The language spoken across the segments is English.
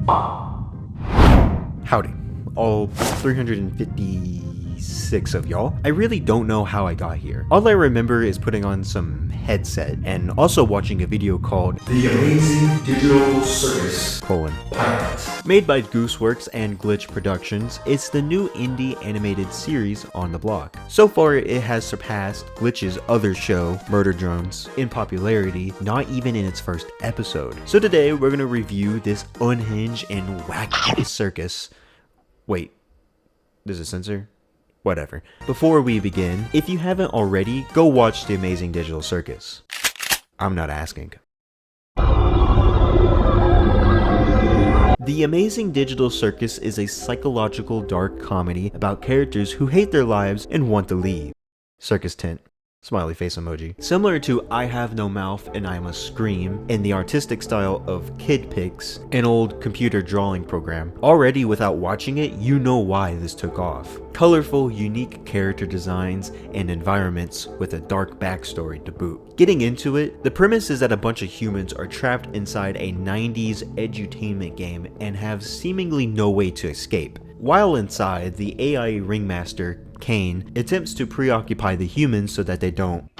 Howdy, all 356 of y'all. I really don't know how I got here. All I remember is putting on some headset and also watching a video called The Amazing Digital Circus Pilot. Made by Gooseworx and Glitch Productions, it's the new indie animated series on the block. So far, it has surpassed Glitch's other show, Murder Drones, in popularity, not even in its first episode. So today, we're gonna review this unhinged and wacky circus. Wait, does it censor? Whatever. Before we begin, if you haven't already, go watch The Amazing Digital Circus. I'm not asking. The Amazing Digital Circus is a psychological dark comedy about characters who hate their lives and want to leave. Circus tent. Smiley face emoji. Similar to I Have No Mouth and I Must Scream in the artistic style of Kid Pics, an old computer drawing program. Already without watching it, you know why this took off. Colorful, unique character designs and environments with a dark backstory to boot. Getting into it, the premise is that a bunch of humans are trapped inside a 90s edutainment game and have seemingly no way to escape. While inside, the AI ringmaster, Kane, attempts to preoccupy the humans so that they don't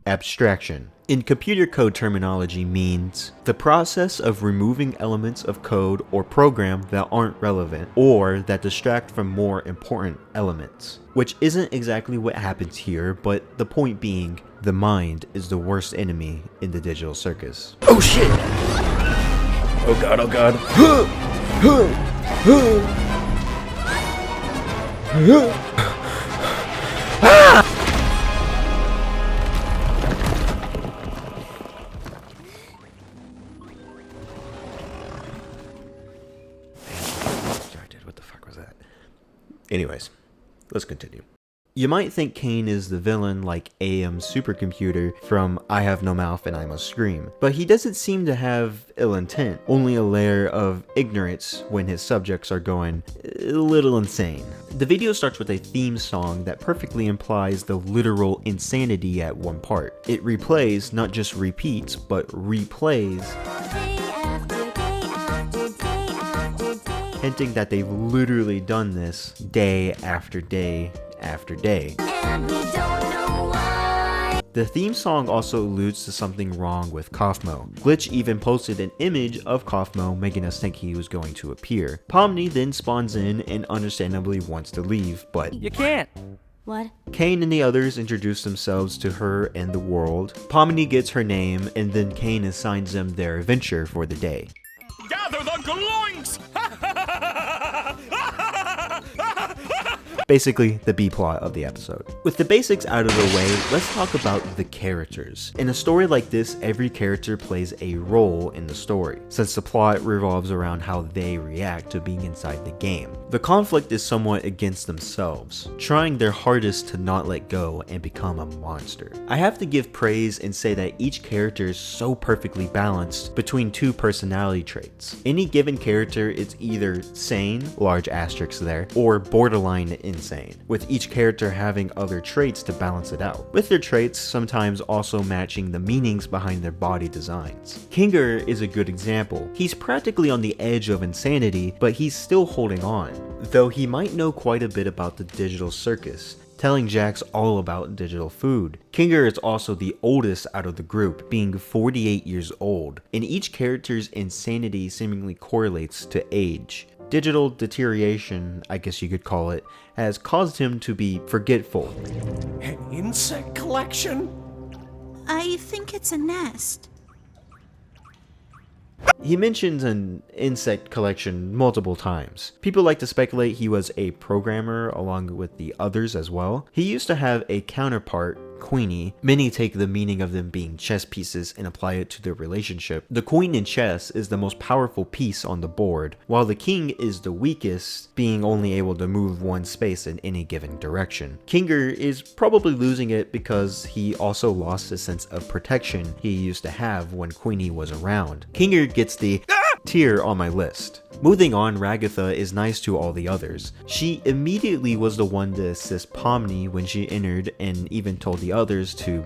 abstraction. In computer code terminology means the process of removing elements of code or program that aren't relevant or that distract from more important elements. Which isn't exactly what happens here, but the point being, the mind is the worst enemy in the digital circus. Oh shit! Oh god, oh god. What the fuck was that? Anyways, let's continue. You might think Kane is the villain like AM's supercomputer from I Have No Mouth and I Must Scream, but he doesn't seem to have ill intent, only a layer of ignorance when his subjects are going a little insane. The video starts with a theme song that perfectly implies the literal insanity at one part. It replays, not just repeats, but replays, hinting that they've literally done this day after day after day. And we don't know why. The theme song also alludes to something wrong with Kaufmo. Glitch even posted an image of Kaufmo, making us think he was going to appear. Pomni then spawns in and understandably wants to leave, but you can't. What? Kane and the others introduce themselves to her and the world. Pomni gets her name, and then Kane assigns them their adventure for the day. Gather the gloinks! Basically, the B-plot of the episode. With the basics out of the way, let's talk about the characters. In a story like this, every character plays a role in the story, since the plot revolves around how they react to being inside the game. The conflict is somewhat against themselves, trying their hardest to not let go and become a monster. I have to give praise and say that each character is so perfectly balanced between two personality traits. Any given character is either sane, large asterisks there, or borderline insane, with each character having other traits to balance it out, with their traits sometimes also matching the meanings behind their body designs. Kinger is a good example. He's practically on the edge of insanity, but he's still holding on, though he might know quite a bit about the digital circus, telling Jax all about digital food. Kinger is also the oldest out of the group, being 48 years old, and each character's insanity seemingly correlates to age. Digital deterioration, I guess you could call it, has caused him to be forgetful. An insect collection? I think it's a nest. He mentions an insect collection multiple times. People like to speculate he was a programmer along with the others as well. He used to have a counterpart, Queenie. Many take the meaning of them being chess pieces and apply it to their relationship. The queen in chess is the most powerful piece on the board, while the king is the weakest, being only able to move one space in any given direction. Kinger is probably losing it because he also lost the sense of protection he used to have when Queenie was around. Kinger gets the tier on my list. Moving on, Ragatha is nice to all the others. She immediately was the one to assist Pomni when she entered and even told the others to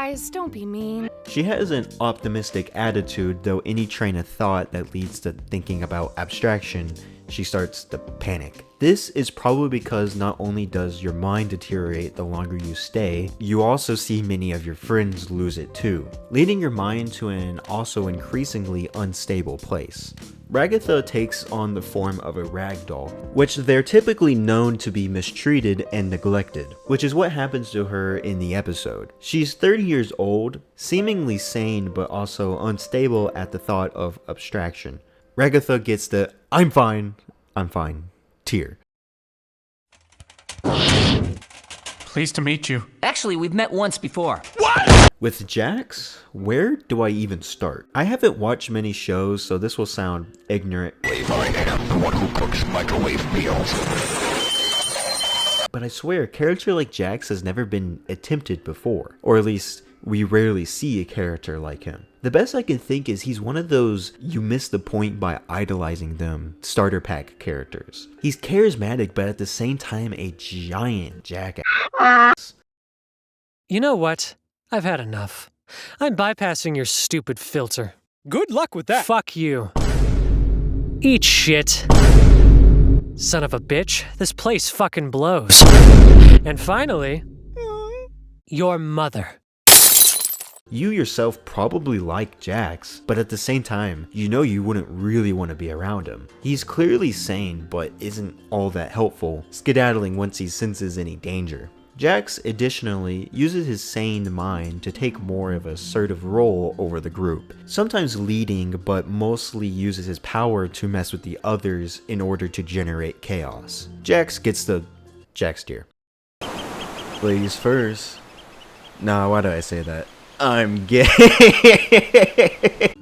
Guys, don't be mean. She has an optimistic attitude, though any train of thought that leads to thinking about abstraction, she starts to panic. This is probably because not only does your mind deteriorate the longer you stay, you also see many of your friends lose it too, leading your mind to an also increasingly unstable place. Ragatha takes on the form of a ragdoll, which they're typically known to be mistreated and neglected, which is what happens to her in the episode. She's 30 years old, seemingly sane but also unstable at the thought of abstraction. Ragatha gets the I'm fine tier. Pleased to meet you. Actually, we've met once before. With Jax, where do I even start? I haven't watched many shows, so this will sound ignorant. I am the one who cooks microwave meals. But I swear, a character like Jax has never been attempted before. Or at least, we rarely see a character like him. The best I can think is he's one of those you miss the point by idolizing them starter pack characters. He's charismatic, but at the same time a giant jackass. You know what? I've had enough. I'm bypassing your stupid filter. Good luck with that. Fuck you. Eat shit. Son of a bitch, this place fucking blows. And finally, your mother. You yourself probably like Jax, but at the same time, you know you wouldn't really want to be around him. He's clearly sane, but isn't all that helpful, skedaddling once he senses any danger. Jax additionally uses his sane mind to take more of an assertive role over the group, sometimes leading, but mostly uses his power to mess with the others in order to generate chaos. Jax gets the Jax tier. Ladies first. Nah, why did I say that? I'm gay.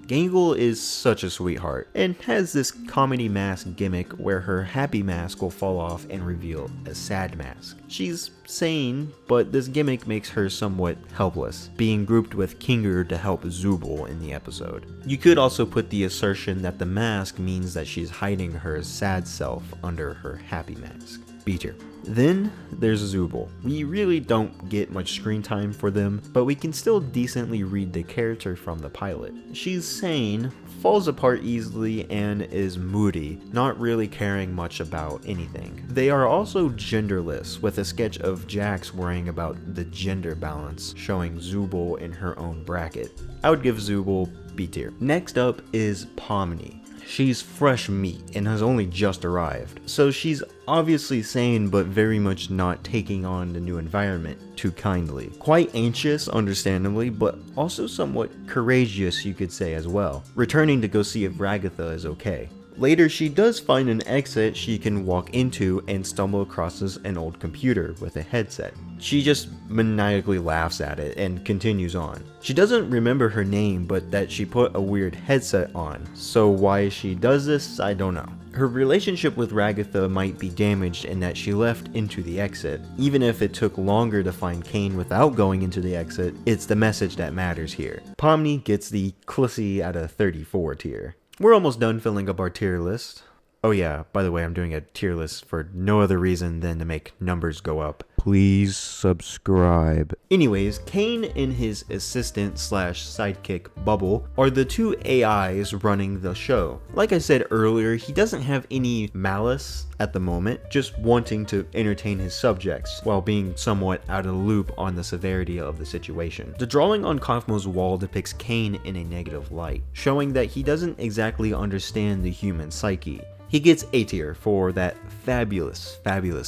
Gangle is such a sweetheart and has this comedy mask gimmick where her happy mask will fall off and reveal a sad mask. She's sane, but this gimmick makes her somewhat helpless, being grouped with Kinger to help Zubul in the episode. You could also put the assertion that the mask means that she's hiding her sad self under her happy mask. B tier. Then there's Zubul. We really don't get much screen time for them, but we can still decently read the character from the pilot. She's sane, falls apart easily, and is moody, not really caring much about anything. They are also genderless, with a sketch of Jax worrying about the gender balance, showing Zubul in her own bracket. I would give Zubul B tier. Next up is Pomni. She's fresh meat and has only just arrived, so she's obviously sane but very much not taking on the new environment too kindly. Quite anxious, understandably, but also somewhat courageous, you could say, as well, returning to go see if Ragatha is okay. Later, she does find an exit she can walk into and stumble across an old computer with a headset. She just maniacally laughs at it and continues on. She doesn't remember her name, but that she put a weird headset on, so why she does this, I don't know. Her relationship with Ragatha might be damaged in that she left into the exit. Even if it took longer to find Kane without going into the exit, it's the message that matters here. Pomni gets the Clissy at a 34 tier. We're almost done filling up our tier list. Oh yeah, by the way, I'm doing a tier list for no other reason than to make numbers go up. Please subscribe. Anyways, Kane and his assistant slash sidekick Bubble are the two AIs running the show. Like I said earlier, he doesn't have any malice at the moment, just wanting to entertain his subjects while being somewhat out of the loop on the severity of the situation. The drawing on Kaufmo's wall depicts Kane in a negative light, showing that he doesn't exactly understand the human psyche. He gets A tier for that fabulous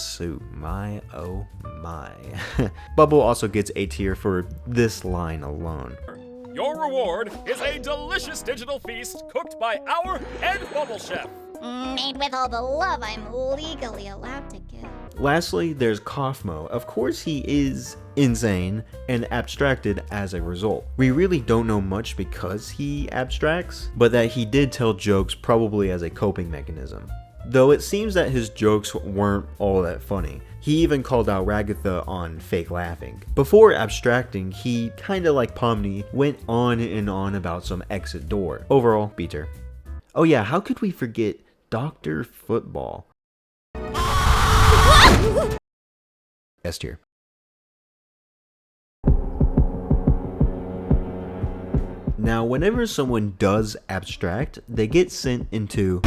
suit. My oh my. Bubble also gets A tier for this line alone. Your reward is a delicious digital feast cooked by our head bubble chef. Made with all the love I'm legally allowed to give. Lastly, there's Kaufmo. Of course he is insane and abstracted as a result. We really don't know much because he abstracts, but that he did tell jokes probably as a coping mechanism. Though it seems that his jokes weren't all that funny. He even called out Ragatha on fake laughing. Before abstracting, he, kinda like Pomni, went on and on about some exit door. Overall, B tier. Oh yeah, how could we forget Dr. Football? S tier. Now, whenever someone does abstract, they get sent into...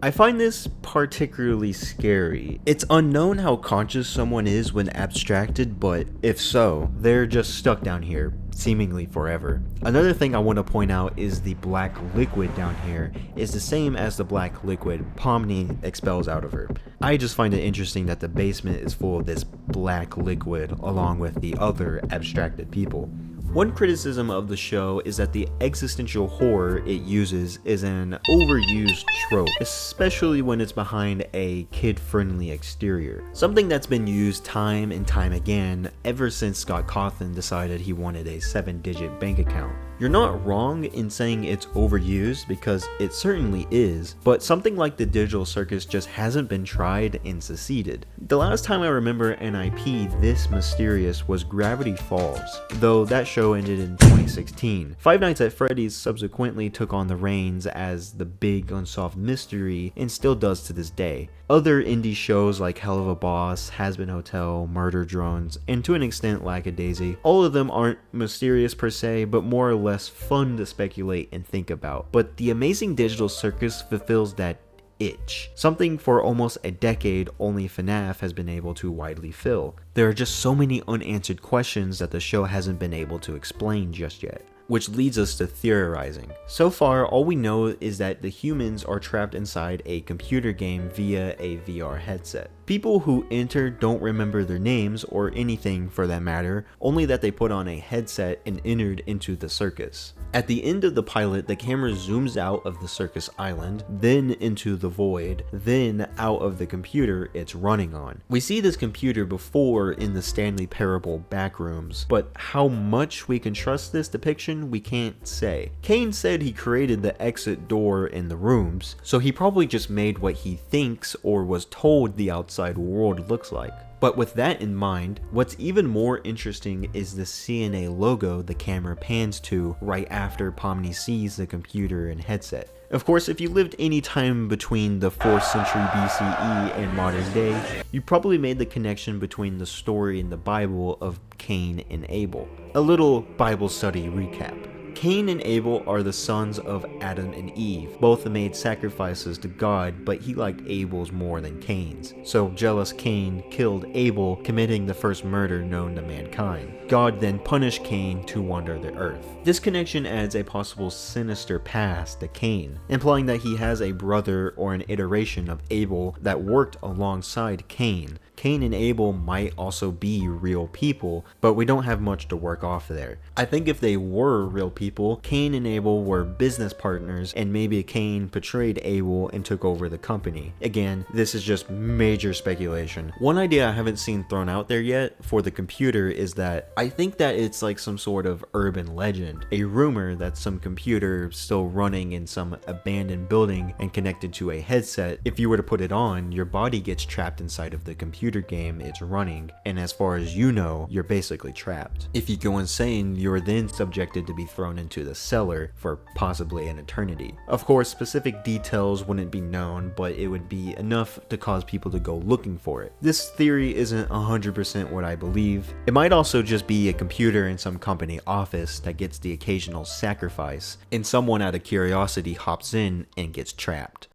I find this particularly scary. It's unknown how conscious someone is when abstracted, but if so, they're just stuck down here, seemingly forever. Another thing I want to point out is the black liquid down here is the same as the black liquid Pomni expels out of her. I just find it interesting that the basement is full of this black liquid along with the other abstracted people. One criticism of the show is that the existential horror it uses is an overused trope, especially when it's behind a kid-friendly exterior. Something that's been used time and time again ever since Scott Cawthon decided he wanted a 7-digit bank account. You're not wrong in saying it's overused because it certainly is, but something like the digital circus just hasn't been tried and succeeded. The last time I remember an IP this mysterious was Gravity Falls, though that show ended in 2016. Five Nights at Freddy's subsequently took on the reins as the big unsolved mystery and still does to this day. Other indie shows like Hell of a Boss, Has-Been Hotel, Murder Drones, and to an extent Lackadaisy, all of them aren't mysterious per se, but more or less fun to speculate and think about. But the amazing digital circus fulfills that itch, something for almost a decade only FNAF has been able to widely fill. There are just so many unanswered questions that the show hasn't been able to explain just yet. Which leads us to theorizing. So far, all we know is that the humans are trapped inside a computer game via a VR headset. People who enter don't remember their names or anything for that matter, only that they put on a headset and entered into the circus. At the end of the pilot, the camera zooms out of the circus island, then into the void, then out of the computer it's running on. We see this computer before in the Stanley Parable backrooms, but how much we can trust this depiction, we can't say. Kane said he created the exit door in the rooms, so he probably just made what he thinks or was told the outside world looks like. But with that in mind, what's even more interesting is the CNA logo the camera pans to right after Pomni sees the computer and headset. Of course, if you lived any time between the 4th century BCE and modern day, you probably made the connection between the story in the Bible of Cain and Abel. A little Bible study recap. Cain and Abel are the sons of Adam and Eve. Both made sacrifices to God, but he liked Abel's more than Cain's. So jealous Cain killed Abel, committing the first murder known to mankind. God then punished Cain to wander the earth. This connection adds a possible sinister past to Cain, implying that he has a brother or an iteration of Abel that worked alongside Cain. Cain and Abel might also be real people, but we don't have much to work off there. I think if they were real people, Cain and Abel were business partners, and maybe Cain betrayed Abel and took over the company. Again, this is just major speculation. One idea I haven't seen thrown out there yet for the computer is that I think that it's like some sort of urban legend, a rumor that some computer still running in some abandoned building and connected to a headset. If you were to put it on, your body gets trapped inside of the computer game it's running, and as far as you know, you're basically trapped. If you go insane, you're then subjected to be thrown into the cellar for possibly an eternity. Of course, specific details wouldn't be known, but it would be enough to cause people to go looking for it. This theory isn't 100% what I believe. It might also just be a computer in some company office that gets the occasional sacrifice, and someone out of curiosity hops in and gets trapped.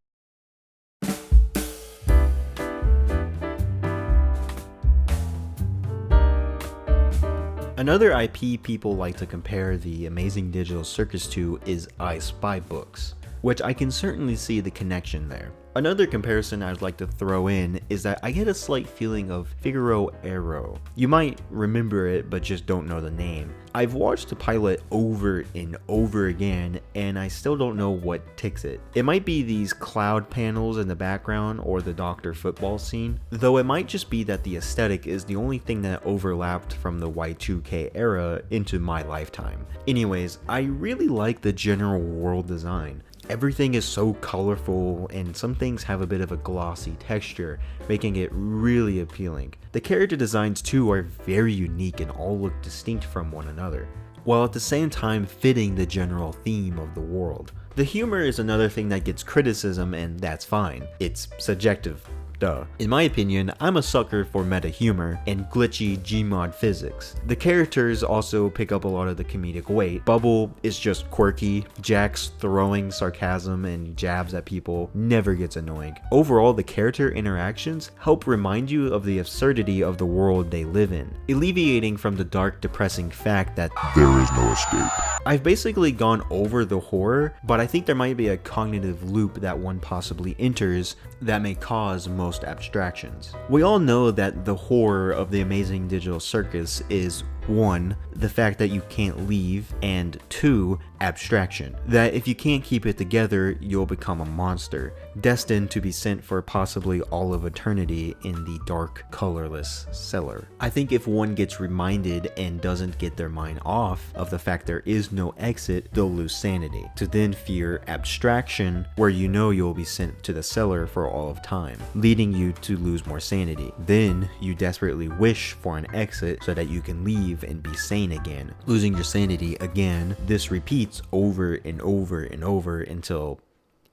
Another IP people like to compare the Amazing Digital Circus to is I Spy books, which I can certainly see the connection there. Another comparison I'd like to throw in is that I get a slight feeling of Figaro Arrow. You might remember it, but just don't know the name. I've watched the pilot over and over again, and I still don't know what ticks it. It might be these cloud panels in the background or the Dr. Football scene, though it might just be that the aesthetic is the only thing that overlapped from the Y2K era into my lifetime. Anyways, I really like the general world design. Everything is so colorful, and some things have a bit of a glossy texture, making it really appealing. The character designs too are very unique and all look distinct from one another, while at the same time fitting the general theme of the world. The humor is another thing that gets criticism, and that's fine. It's subjective. duh. In my opinion, I'm a sucker for meta humor and glitchy Gmod physics. The characters also pick up a lot of the comedic weight. Bubble is just quirky, Jax throwing sarcasm and jabs at people never gets annoying. Overall, the character interactions help remind you of the absurdity of the world they live in, alleviating from the dark, depressing fact that There is no escape. I've basically gone over the horror, but I think there might be a cognitive loop that one possibly enters that may cause most abstractions. We all know that the horror of the Amazing Digital Circus is 1. The fact that you can't leave, and 2. Abstraction. That if you can't keep it together, you'll become a monster, destined to be sent for possibly all of eternity in the dark, colorless cellar. I think if one gets reminded and doesn't get their mind off of the fact there is no exit, they'll lose sanity, to then fear abstraction, where you know you'll be sent to the cellar for all of time, leading you to lose more sanity. Then you desperately wish for an exit so that you can leave and be sane again, losing your sanity again. This repeats over and over and over until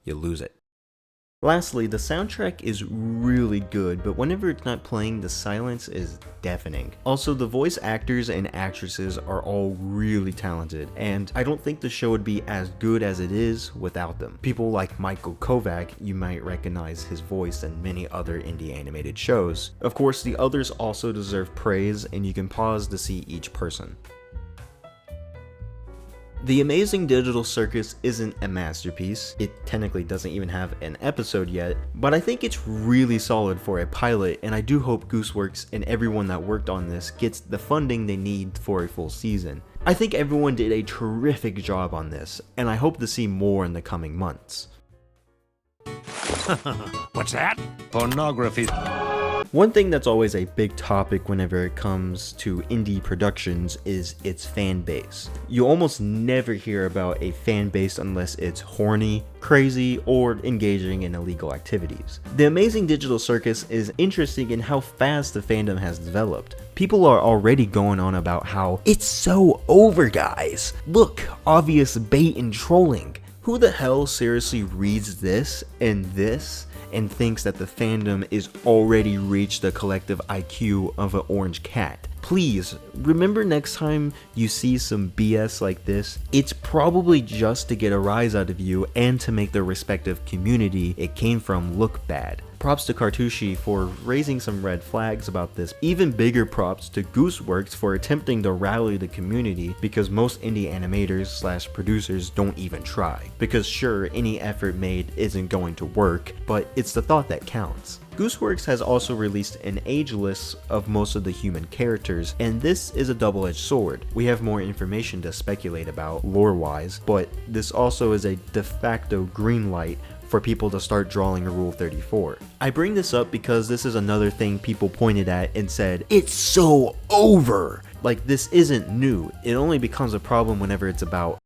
you lose it. Lastly, the soundtrack is really good, but whenever it's not playing, the silence is deafening. Also, the voice actors and actresses are all really talented, and I don't think the show would be as good as it is without them. People like Michael Kovac, you might recognize his voice in many other indie animated shows. Of course, the others also deserve praise, and you can pause to see each person. The Amazing Digital Circus isn't a masterpiece. It technically doesn't even have an episode yet, but I think it's really solid for a pilot, and I do hope Gooseworx and everyone that worked on this gets the funding they need for a full season. I think everyone did a terrific job on this, and I hope to see more in the coming months. What's that? Pornography. One thing that's always a big topic whenever it comes to indie productions is its fan base. You almost never hear about a fan base unless it's horny, crazy, or engaging in illegal activities. The Amazing Digital Circus is interesting in how fast the fandom has developed. People are already going on about how it's so over, guys. Look, obvious bait and trolling. Who the hell seriously reads this and thinks that the fandom is already reached the collective IQ of an orange cat? Please, remember next time you see some BS like this, it's probably just to get a rise out of you and to make the respective community it came from look bad. Props to Cartouche for raising some red flags about this. Even bigger props to Gooseworx for attempting to rally the community, because most indie animators / producers don't even try. Because sure, any effort made isn't going to work, but it's the thought that counts. Gooseworx has also released an age list of most of the human characters, and this is a double-edged sword. We have more information to speculate about lore-wise, but this also is a de facto green light for people to start drawing a Rule 34. I bring this up because this is another thing people pointed at and said, it's so over! Like, this isn't new, it only becomes a problem whenever it's about.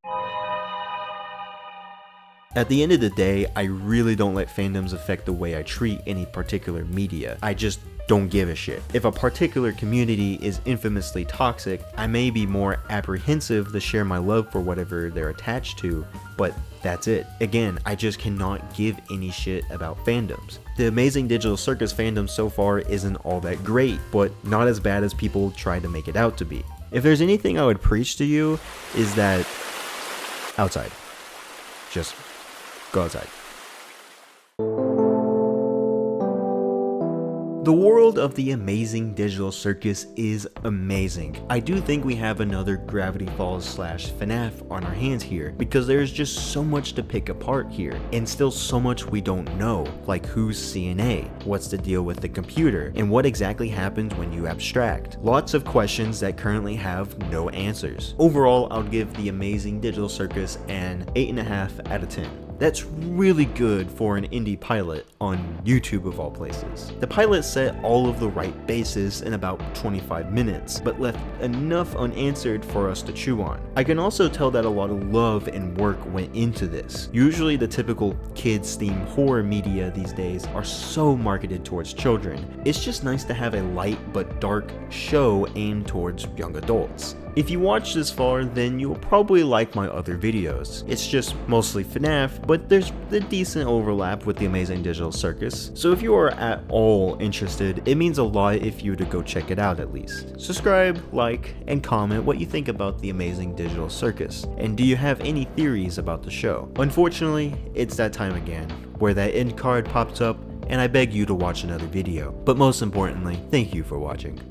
At the end of the day, I really don't let fandoms affect the way I treat any particular media. I just don't give a shit. If a particular community is infamously toxic, I may be more apprehensive to share my love for whatever they're attached to, but that's it. Again, I just cannot give any shit about fandoms. The Amazing Digital Circus fandom so far isn't all that great, but not as bad as people try to make it out to be. If there's anything I would preach to you, is that outside. Just go outside. The world of the Amazing Digital Circus is amazing. I do think we have another Gravity Falls / FNAF on our hands here, because there's just so much to pick apart here, and still so much we don't know, like who's CNA, what's the deal with the computer, and what exactly happens when you abstract. Lots of questions that currently have no answers. Overall, I would give the Amazing Digital Circus an 8.5 out of 10. That's really good for an indie pilot on YouTube of all places. The pilot set all of the right bases in about 25 minutes, but left enough unanswered for us to chew on. I can also tell that a lot of love and work went into this. Usually the typical kids-themed horror media these days are so marketed towards children. It's just nice to have a light but dark show aimed towards young adults. If you watch this far, then you'll probably like my other videos. It's just mostly FNAF, but there's a decent overlap with the Amazing Digital Circus, so if you are at all interested, it means a lot if you were to go check it out at least. Subscribe, like, and comment what you think about the Amazing Digital Circus, and do you have any theories about the show? Unfortunately, it's that time again, where that end card pops up, and I beg you to watch another video. But most importantly, thank you for watching.